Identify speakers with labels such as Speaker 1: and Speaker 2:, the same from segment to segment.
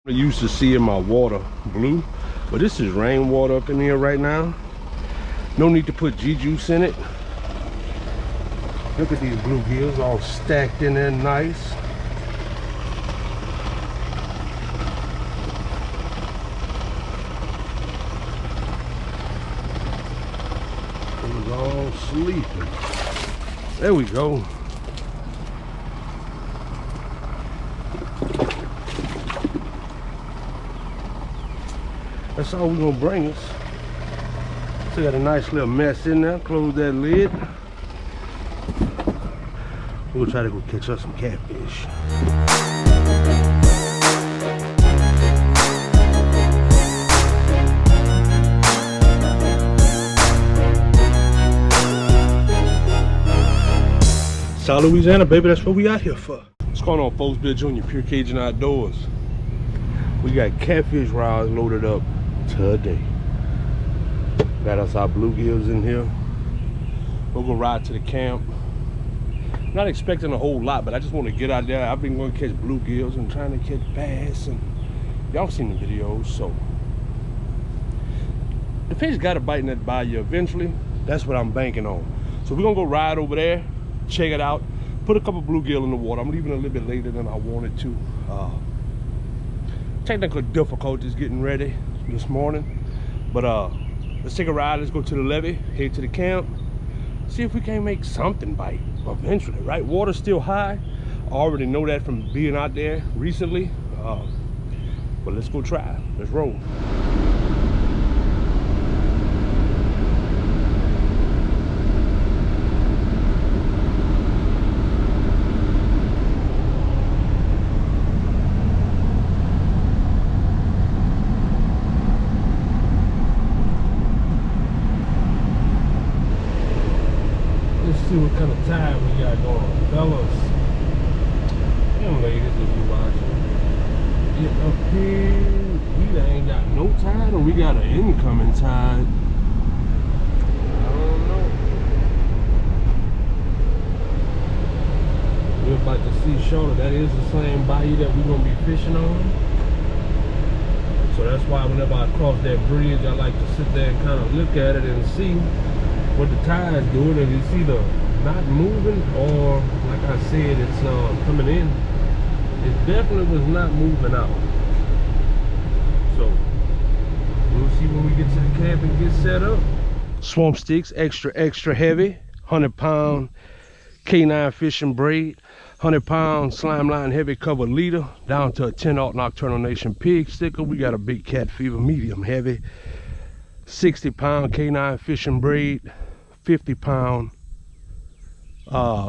Speaker 1: I used to see in my water blue, but this is rainwater up in here right now. No need to put G-juice in it. Look at these bluegills all stacked in there nice. It was all sleeping. There we go. That's all we're gonna bring us. Still got a nice little mess in there. Close that lid. We'll try to go catch us some catfish. South Louisiana, baby, that's what we out here for. What's going on, folks? Bill Jr., Pure Cajun Outdoors. We got catfish rods loaded up today. Got us our bluegills in here. We'll go ride to the camp. Not expecting a whole lot, but I just want to get out there. I've been going to catch bluegills and trying to catch bass, and y'all seen the videos, so the fish got to bite in that bayou eventually. That's what I'm banking on. So we're gonna go ride over there, check it out, put a couple bluegill in the water. I'm leaving a little bit later than I wanted to. Technical difficulties getting ready this morning, but let's take a ride. Let's go to the levee, head to the camp, see if we can't make something bite eventually, right? Water's still high. I already know that from being out there recently, but let's go try. Let's roll. See what kind of time we got going, fellas and ladies, if you're watching. Get up here, we ain't got no tide, or we got an incoming tide. I don't know. We're about to see shorter. That is the same bayou that we're gonna be fishing on. So that's why whenever I cross that bridge, I like to sit there and kind of look at it and see what the tide's doing, and it's either not moving or, like I said, it's coming in. It definitely was not moving out. So we'll see when we get to the camp and get set up. Swamp sticks, extra heavy, 100-pound K9 fishing braid, 100-pound slime line heavy cover leader, down to a 10-aught Nocturnal Nation pig sticker. We got a big cat fever, medium heavy, 60-pound K9 fishing braid, 50-pound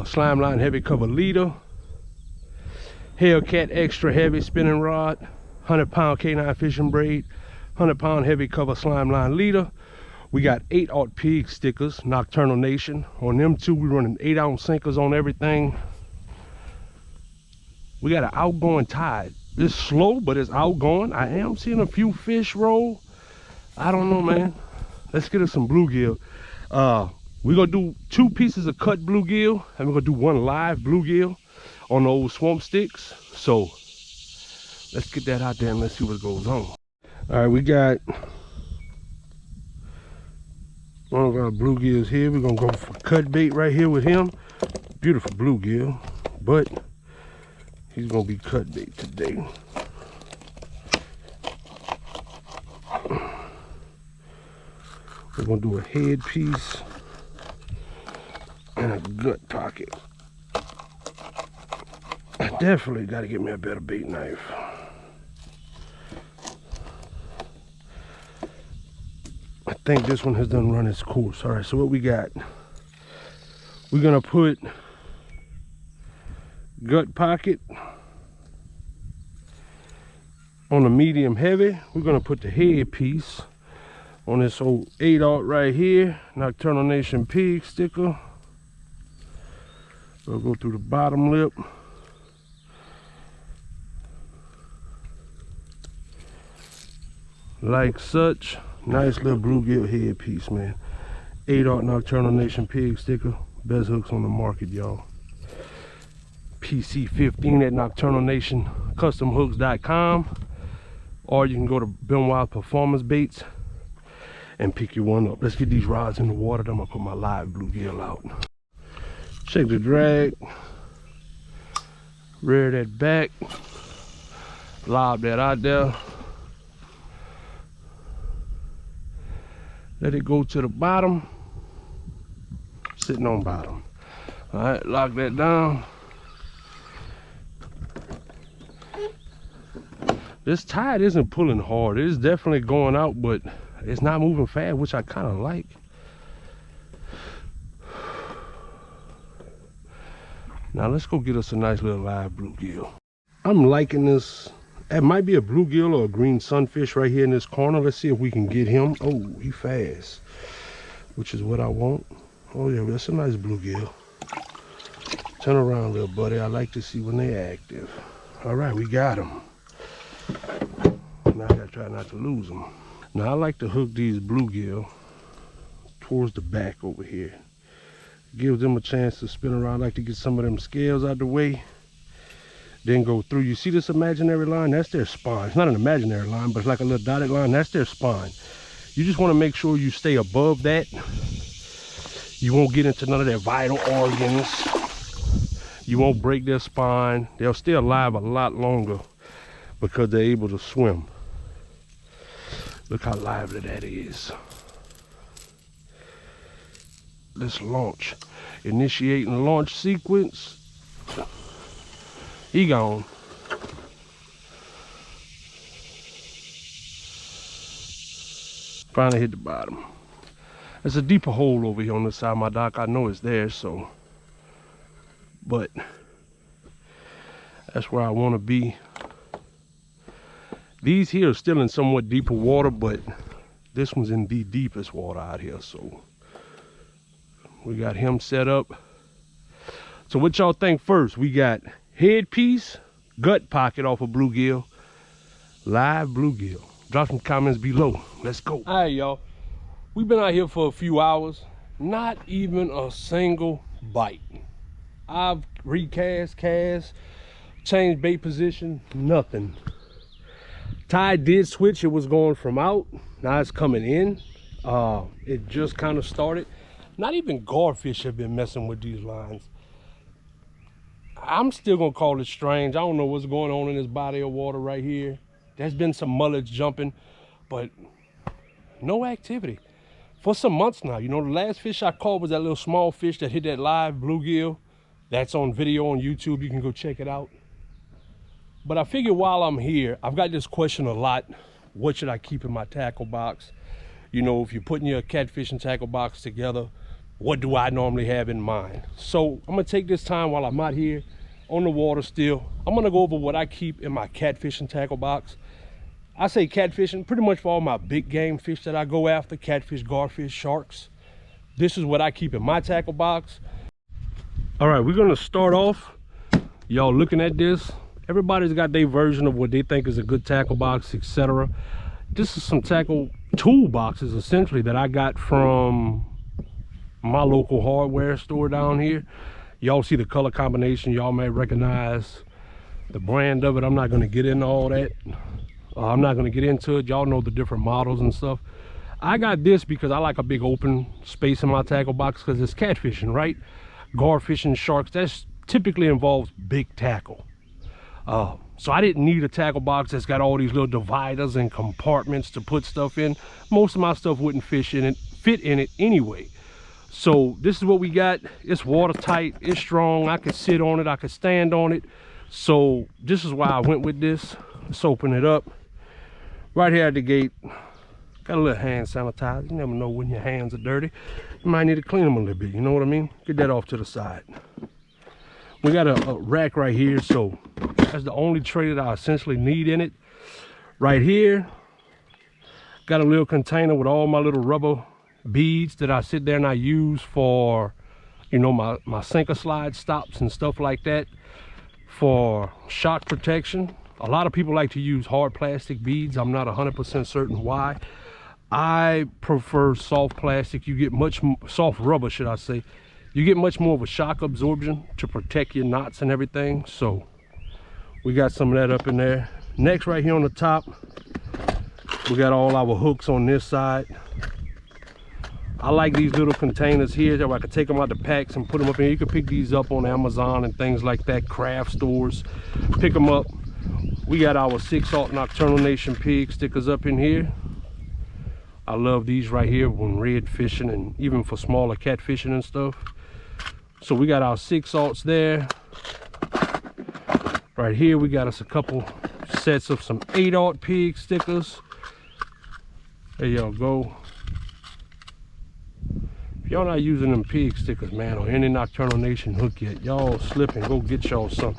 Speaker 1: slime line heavy cover leader, Hellcat extra heavy spinning rod, 100-pound K9 fishing braid, 100-pound heavy cover slime line leader. We got 8-aught pig stickers, Nocturnal Nation. On them two, we're running 8-ounce sinkers on everything. We got an outgoing tide. It's slow, but it's outgoing. I am seeing a few fish roll. I don't know, man. Let's get us some bluegill. We're gonna do 2 pieces of cut bluegill, and we're gonna do 1 live bluegill on the old swamp sticks. So let's get that out there and let's see what goes on. All right, we got one of our bluegills here. We're gonna go for cut bait right here with him. Beautiful bluegill, but he's gonna be cut bait today. We're gonna do a head piece and a gut pocket. I definitely got to get me a better bait knife. I think this one has done run its course. All right, so what we got? We're gonna put gut pocket on the medium heavy. We're gonna put the head piece on this old 8-aught right here, Nocturnal Nation pig sticker. We'll go through the bottom lip. Like such. Nice little bluegill head piece, man. 8-aught Nocturnal Nation pig sticker. Best hooks on the market, y'all. PC 15 at nocturnalnationcustomhooks.com. or you can go to Benoit Performance Baits and pick you one up. Let's get these rods in the water. Then I'm gonna put my live bluegill out. Check the drag, rear that back, lob that out there. Let it go to the bottom, sitting on bottom. All right, lock that down. This tide isn't pulling hard. It is definitely going out, but it's not moving fast, which I kind of like. Now let's go get us a nice little live bluegill. I'm liking this. It might be a bluegill or a green sunfish right here in this corner. Let's see if we can get him. Oh, he fast, which is what I want. Oh yeah, that's a nice bluegill. Turn around, little buddy. I like to see when they're active. All right, we got him. Now I gotta try not to lose them. Now I like to hook these bluegill towards the back over here. Give them a chance to spin around. I like to get some of them scales out the way. Then go through. You see this imaginary line? That's their spine. It's not an imaginary line, but it's like a little dotted line. That's their spine. You just want to make sure you stay above that. You won't get into none of their vital organs. You won't break their spine. They'll stay alive a lot longer because they're able to swim. Look how lively that is. Let's launch. Initiating launch sequence. He gone. Finally hit the bottom. There's a deeper hole over here on the side of my dock. I know it's there, so. But that's where I want to be. These here are still in somewhat deeper water, but this one's in the deepest water out here, so. We got him set up. So what y'all think first? We got headpiece, gut pocket off of bluegill, live bluegill. Drop some comments below. Let's go. All right, y'all. We've been out here for a few hours. Not even a single bite. I've recast, cast, changed bait position, nothing. Tide did switch. It was going from out. Now it's coming in. It just kind of started. Not even garfish have been messing with these lines. I'm still gonna call it strange. I don't know what's going on in this body of water right here. There's been some mullets jumping, but no activity for some months now. You know, the last fish I caught was that little small fish that hit that live bluegill. That's on video on YouTube. You can go check it out. But I figure while I'm here, I've got this question a lot. What should I keep in my tackle box? You know, if you're putting your catfish and tackle box together, what do I normally have in mind? So I'm gonna take this time while I'm out here on the water still. I'm gonna go over what I keep in my catfish and tackle box. I say catfishing pretty much for all my big game fish that I go after, catfish, garfish, sharks. This is what I keep in my tackle box. All right, we're gonna start off. Y'all looking at this. Everybody's got their version of what they think is a good tackle box, etc. This is some tackle toolboxes essentially that I got from my local hardware store down here. Y'all see the color combination. Y'all may recognize the brand of it. I'm not going to get into all that. I'm not going to get into it. Y'all know the different models and stuff. I got this because I like a big open space in my tackle box because it's catfishing, right? Garfishing, sharks, that's typically involves big tackle. So I didn't need a tackle box that's got all these little dividers and compartments to put stuff in. Most of my stuff wouldn't fit in it anyway. So this is what we got. It's watertight, it's strong. I could sit on it, I could stand on it. So this is why I went with this. Let's open it up. Right here at the gate, got a little hand sanitizer. You never know when your hands are dirty. You might need to clean them a little bit, you know what I mean? Get that off to the side. We got a rack right here, so that's the only tray that I essentially need in it. Right here, got a little container with all my little rubber beads that I sit there and I use for, you know, my sinker slide stops and stuff like that, for shock protection. A lot of people like to use hard plastic beads. I'm not 100% certain why. I prefer soft plastic. You get soft rubber, should I say. You get much more of a shock absorption to protect your knots and everything. So we got some of that up in there. Next, right here on the top, We got all our hooks on this side. I like these little containers here that I can take them out the packs and put them up in here. You can pick these up on Amazon and things like that, craft stores. Pick them up. We got our 6/0 Nocturnal Nation pig stickers up in here. I love these right here when red fishing and even for smaller catfishing and stuff. So we got our 6/0s there. Right here we got us a couple sets of some 8/0 pig stickers. There y'all go. If y'all not using them pig stickers, man, or any Nocturnal Nation hook yet, y'all slipping, go get y'all some.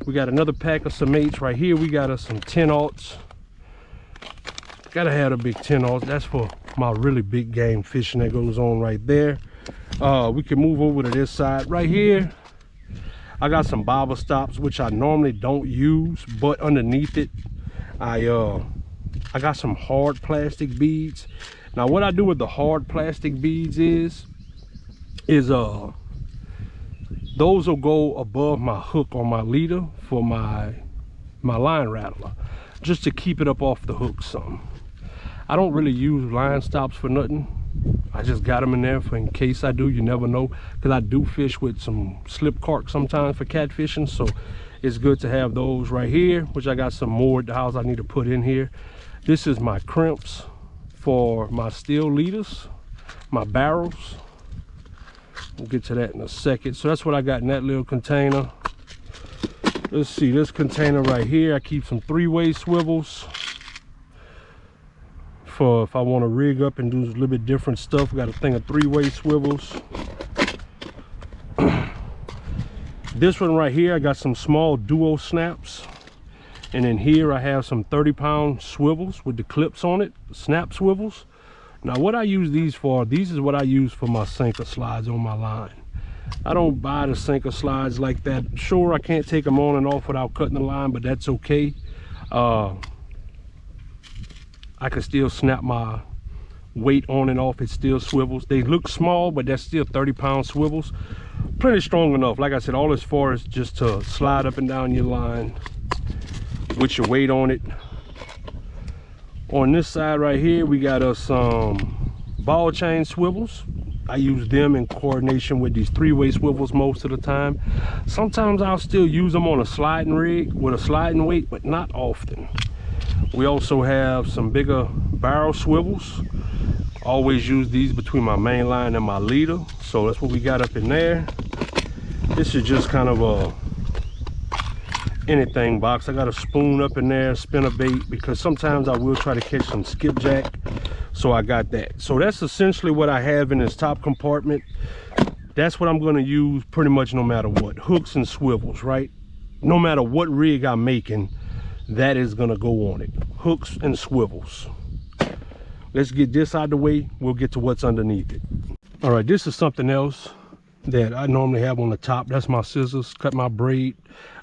Speaker 1: We got another pack of some 8s right here. We got us some 10/0s. Gotta have a big 10/0s. That's for my really big game fishing that goes on right there. We can move over to this side right here. I got some bobber stops, which I normally don't use, but underneath it, I got some hard plastic beads. Now, what I do with the hard plastic beads is those will go above my hook on my leader for my line rattler, just to keep it up off the hook some. I don't really use line stops for nothing. I just got them in there for in case I do. You never know, because I do fish with some slip carp sometimes for catfishing, so it's good to have those right here, which I got some more at the house I need to put in here. This is my crimps for my steel leaders, my barrels. We'll get to that in a second. So that's what I got in that little container. Let's see, this container right here, I keep some 3-way swivels for if I want to rig up and do a little bit different stuff. We got a thing of 3-way swivels. This one right here, I got some small duo snaps. And then here I have some 30-pound swivels with the clips on it, snap swivels. Now what I use these for, these is what I use for my sinker slides on my line. I don't buy the sinker slides like that. Sure, I can't take them on and off without cutting the line, but that's okay. I can still snap my weight on and off. It still swivels. They look small, but that's still 30-pound swivels. Plenty strong enough. Like I said, all it's for is just to slide up and down your line with your weight on it. On this side right here, we got us some ball chain swivels. I use them in coordination with these 3-way swivels most of the time. Sometimes I'll still use them on a sliding rig with a sliding weight, but not often. We also have some bigger barrel swivels. Always use these between my main line and my leader. So that's what we got up in there. This is just kind of a anything box. I got a spoon up in there, spinner bait, because sometimes I will try to catch some skipjack. So I got that. So that's essentially what I have in this top compartment. That's what I'm going to use pretty much no matter what. Hooks and swivels, right? No matter what rig I'm making, that is going to go on it. Hooks and swivels. Let's get this out of the way. We'll get to what's underneath it. All right, this is something else that I normally have on the top. That's my scissors, cut my braid.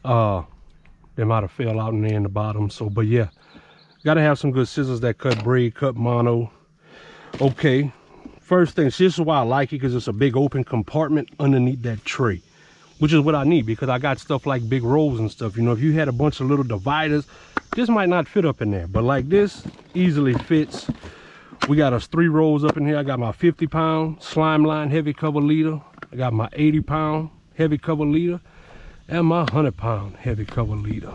Speaker 1: They might have fell out in there in the bottom. So, but yeah, gotta have some good scissors that cut braid, cut mono. Okay, first thing, this is why I like it, because it's a big open compartment underneath that tray, which is what I need, because I got stuff like big rolls and stuff. You know, if you had a bunch of little dividers, this might not fit up in there, but like this easily fits. We got us 3 rolls up in here. I got my 50-pound slime line heavy cover leader. I got my 80-pound heavy cover leader and my 100-pound heavy cover leader.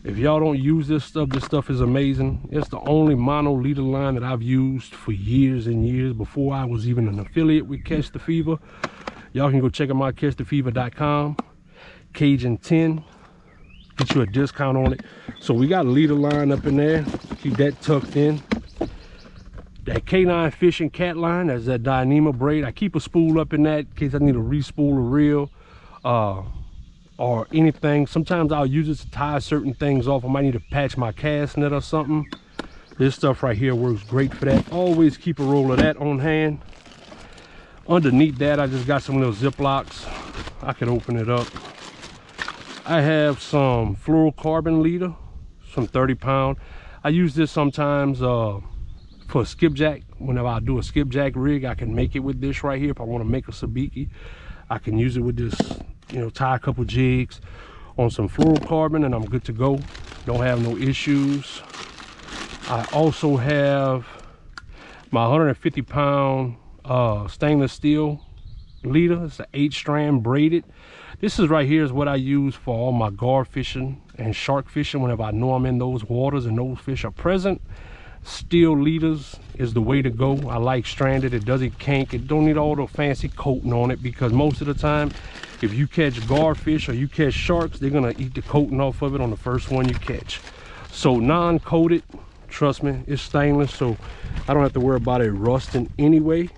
Speaker 1: If y'all don't use this stuff is amazing. It's the only mono leader line that I've used for years and years before I was even an affiliate with Catch the Fever. Y'all can go check them out, catchthefever.com. Cajun 10, get you a discount on it. So we got a leader line up in there. Keep that tucked in. That K9 fishing cat line, that's that Dyneema braid. I keep a spool up in that in case I need to re-spool a reel or anything. Sometimes I'll use it to tie certain things off. I might need to patch my cast net or something. This stuff right here works great for that. Always keep a roll of that on hand. Underneath that, I just got some little Ziplocs. I can open it up. I have some fluorocarbon leader, some 30-pound. I use this sometimes for skipjack. Whenever I do a skipjack rig, I can make it with this right here. If I want to make a sabiki, I can use it with this, you know, tie a couple jigs on some fluorocarbon and I'm good to go. Don't have no issues. I also have my 150-pound stainless steel leader. It's an 8-strand braided. This is right here is what I use for all my gar fishing and shark fishing whenever I know I'm in those waters and those fish are present. Steel leaders is the way to go. I like stranded. It doesn't kink. It don't need all the fancy coating on it, because most of the time if you catch gar fish or you catch sharks, they're gonna eat the coating off of it on the first one you catch. So non-coated, trust me, it's stainless, so I don't have to worry about it rusting anyway.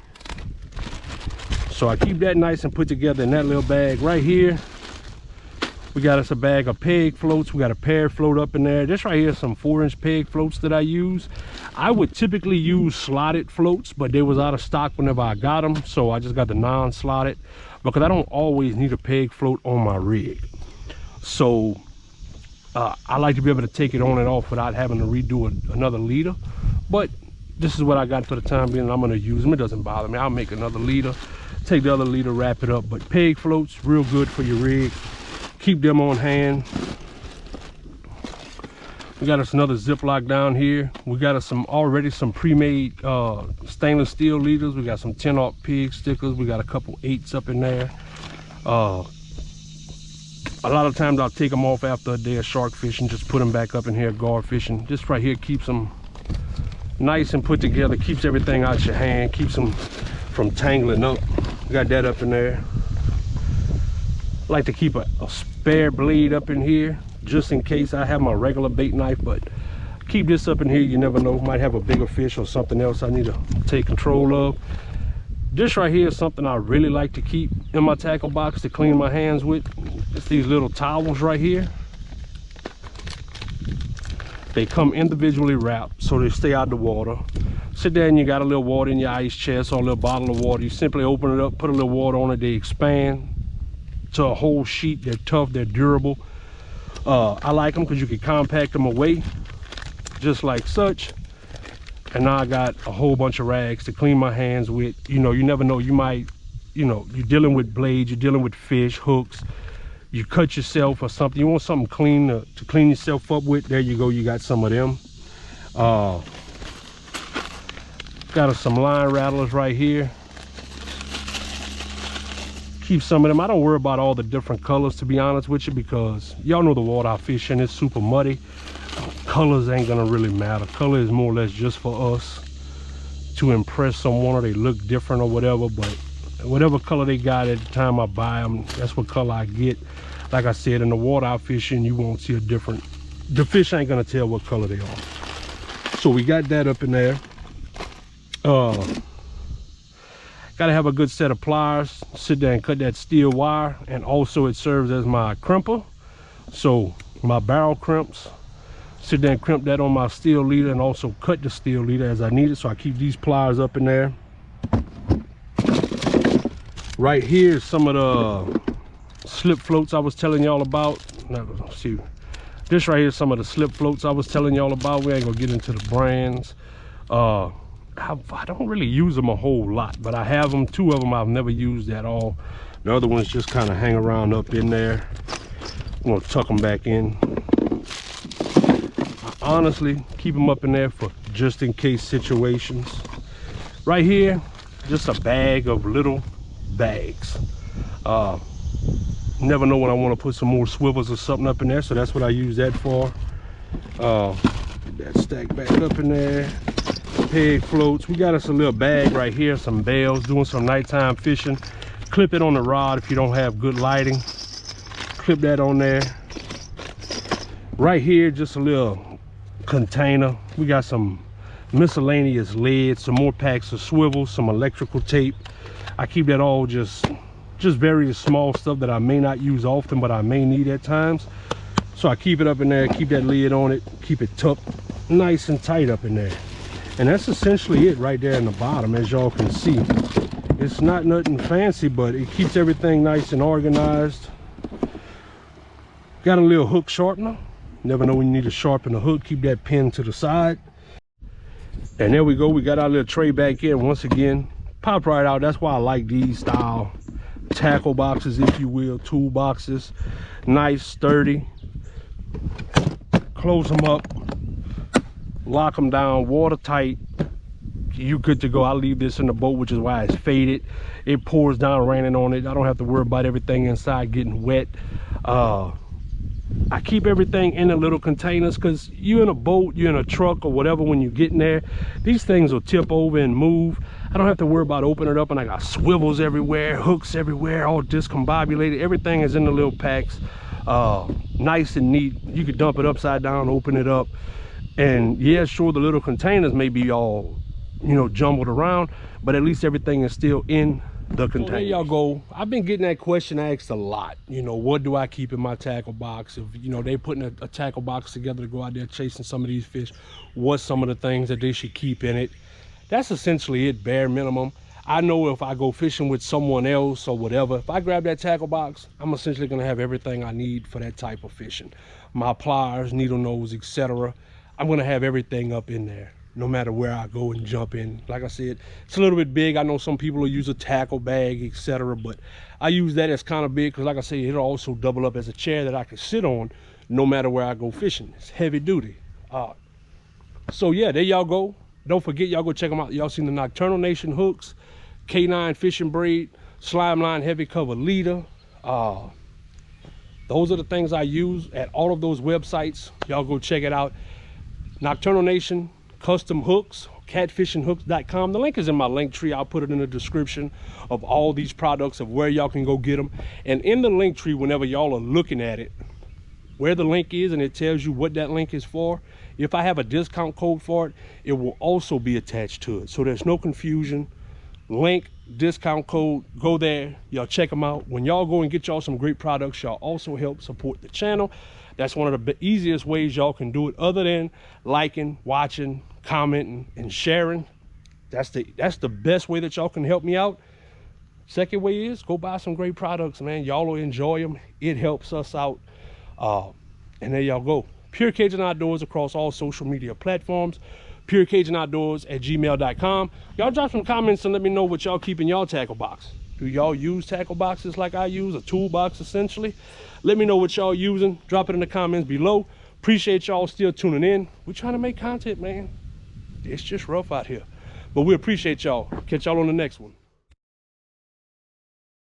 Speaker 1: So I keep that nice and put together in that little bag right here. We got us a bag of peg floats. We got a pear float up in there. This right here is some 4-inch peg floats that I use. I would typically use slotted floats, but they was out of stock whenever I got them, so I just got the non-slotted, because I don't always need a peg float on my rig. So I like to be able to take it on and off without having to redo another leader. But this is what I got for the time being. I'm going to use them. It doesn't bother me. I'll make another leader, take the other leader, wrap it up. But peg floats, real good for your rig. Keep them on hand. We got us another Ziploc down here. We got us already some pre-made stainless steel leaders. We got some 10-aught pig stickers. We got a couple 8s up in there. A lot of times I'll take them off after a day of shark fishing, just put them back up in here gar fishing. This right here keeps them nice and put together, keeps everything out your hand, keeps them from tangling up. Got that up in there. I like to keep a spare blade up in here just in case. I have my regular bait knife, but keep this up in here. You never know, might have a bigger fish or something else I need to take control of. This right here is something I really like to keep in my tackle box to clean my hands with. It's these little towels right here. They come individually wrapped so they stay out of the water. Sit there and you got a little water in your ice chest or a little bottle of water. You simply open it up, put a little water on it. They expand to a whole sheet. They're tough, they're durable. I like them because you can compact them away just like such. And now I got a whole bunch of rags to clean my hands with. You know, you never know, you might, you know, you're dealing with blades, you're dealing with fish, hooks, you cut yourself or something, you want something clean to clean yourself up with. There you go, you got some of them. Got us some line rattlers right here. Keep some of them. I don't worry about all the different colors, to be honest with you, because y'all know the water I fish in is super muddy. Colors ain't gonna really matter. Color is more or less just for us to impress someone, or they look different or whatever. But whatever color they got at the time I buy them, that's what color I get. Like I said, in the water I fish in, you won't see a different, the fish ain't gonna tell what color they are. So we got that up in there. Gotta have a good set of pliers. Sit there and cut that steel wire, and also it serves as my crimper. So my barrel crimps, sit there and crimp that on my steel leader, and also cut the steel leader as I need it. So I keep these pliers up in there. Right here is some of the slip floats I was telling y'all about. Now, let's see. This right here is some of the slip floats I was telling y'all about. We ain't gonna get into the brands. I don't really use them a whole lot, but I have them. 2 of them I've never used at all. The other ones just kind of hang around up in there. I'm gonna tuck them back in. I honestly keep them up in there for just in case situations. Right here, just a bag of little bags. Never know when I want to put some more swivels or something up in there, so that's what I use that for. Get that stack back up in there. Peg floats. We got us a little bag right here, some bails, doing some nighttime fishing. Clip it on the rod if you don't have good lighting. Clip that on there. Right here, just a little container. We got some miscellaneous lead, some more packs of swivels, some electrical tape. I keep that all just various small stuff that I may not use often, but I may need at times. So I keep it up in there, keep that lid on it, keep it tucked nice and tight up in there. And that's essentially it right there in the bottom, as y'all can see. It's not nothing fancy, but it keeps everything nice and organized. Got a little hook sharpener. Never know when you need to sharpen the hook. Keep that pin to the side. And there we go. We got our little tray back in. Once again, popped right out. That's why I like these style tackle boxes, if you will, tool boxes. Nice, sturdy. Close them up. lock them down, watertight. You good to go. I leave this in the boat, which is why it's faded. It pours down raining on it. I don't have to worry about everything inside getting wet. I keep everything in the little containers, because you're in a boat, you're in a truck or whatever, when you get in there, these things will tip over and move. I don't have to worry about opening it up, and I got swivels everywhere, hooks everywhere, all discombobulated. Everything is in the little packs, nice and neat. You could dump it upside down, open it up, and yeah, sure, the little containers may be all, you know, jumbled around, but at least everything is still in the container. So there y'all go. I've been getting that question asked a lot. You know, what do I keep in my tackle box? If, you know, they putting a tackle box together to go out there chasing some of these fish, what's some of the things that they should keep in it? That's essentially it, bare minimum. I know if I go fishing with someone else or whatever, if I grab that tackle box, I'm essentially going to have everything I need for that type of fishing. My pliers, needle nose, etc. I'm going to have everything up in there, no matter where I go and jump in. Like I said, it's a little bit big. I know some people will use a tackle bag, etc., but I use that as kind of big because, like I said, it'll also double up as a chair that I can sit on no matter where I go fishing. It's heavy duty. So yeah, there y'all go. Don't forget, y'all go check them out. Y'all seen the Nocturnal Nation hooks, K9 fishing braid, slime line heavy cover leader. Those are the things I use at all of those websites. Y'all go check it out. Nocturnal Nation custom hooks, catfishinghooks.com. The link is in my link tree. I'll put it in the description of all these products, of where y'all can go get them. And in the link tree, whenever y'all are looking at it, where the link is, and it tells you what that link is for, if I have a discount code for it, it will also be attached to it, so there's no confusion. Link, discount code, go there, y'all check them out. When y'all go and get y'all some great products, y'all also help support the channel. That's one of the easiest ways y'all can do it, other than liking, watching, commenting, and sharing. That's the best way that y'all can help me out. Second way is go buy some great products, man. Y'all will enjoy them. It helps us out. And there y'all go. Pure Cajun Outdoors across all social media platforms. purecajunOutdoors@gmail.com. Y'all drop some comments and let me know what y'all keep in y'all tackle box. Do y'all use tackle boxes like I use, a toolbox essentially? Let me know what y'all using. Drop it in the comments below. Appreciate y'all still tuning in. We're trying to make content, man. It's just rough out here, but we appreciate y'all. Catch y'all on the next one.